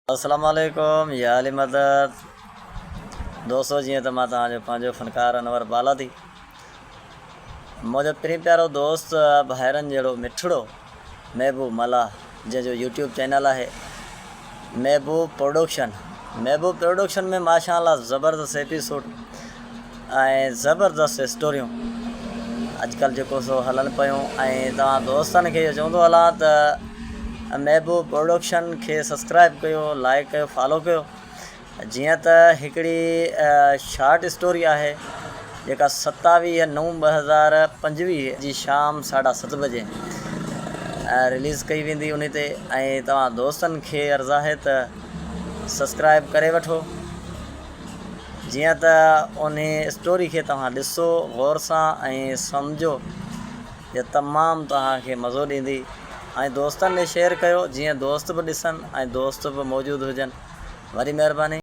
अस्सलाम वालेकुम या अली मदद दोस्तों जी तो मैं तव्हांजो पंहिंजो फ़नकार अनवर बाला थी मुझे प्री प्यारो दोस्त भाइरनि जहिड़ो मिठड़ो महबूब मल्हाह जंहिंजो यूट्यूब चैनल है महबूब प्रोडक्शन में माशाअल्लाह ज़बरदस्त एपिसोड ज़बरदस्त स्टोरियों अजकल जो सो हलन पियूं तव्हां दोस्तन के चवंदो हलां त महबूब प्रोडक्शन के सब्सक्राइब कयो, लाइक कयो, फॉलो कयो। जियां त हिकड़ी शॉर्ट स्टोरी है जेका 27/9/2025 जी शाम 7:30 बजे रिलीज़ कई वेंदी उन ते तव्हां दोस्तन के अर्ज़ है त सब्सक्राइब करे वठो। जियां त उन स्टोरी के तव्हां ॾिसो गौर सां समझो ये तमाम तव्हांखे मज़ो ॾींदी दोस्तन ने शेयर कयो जियां दोस्त भी ॾिसन दोस्त भी मौजूद हुजन। वरी मेहरबानी।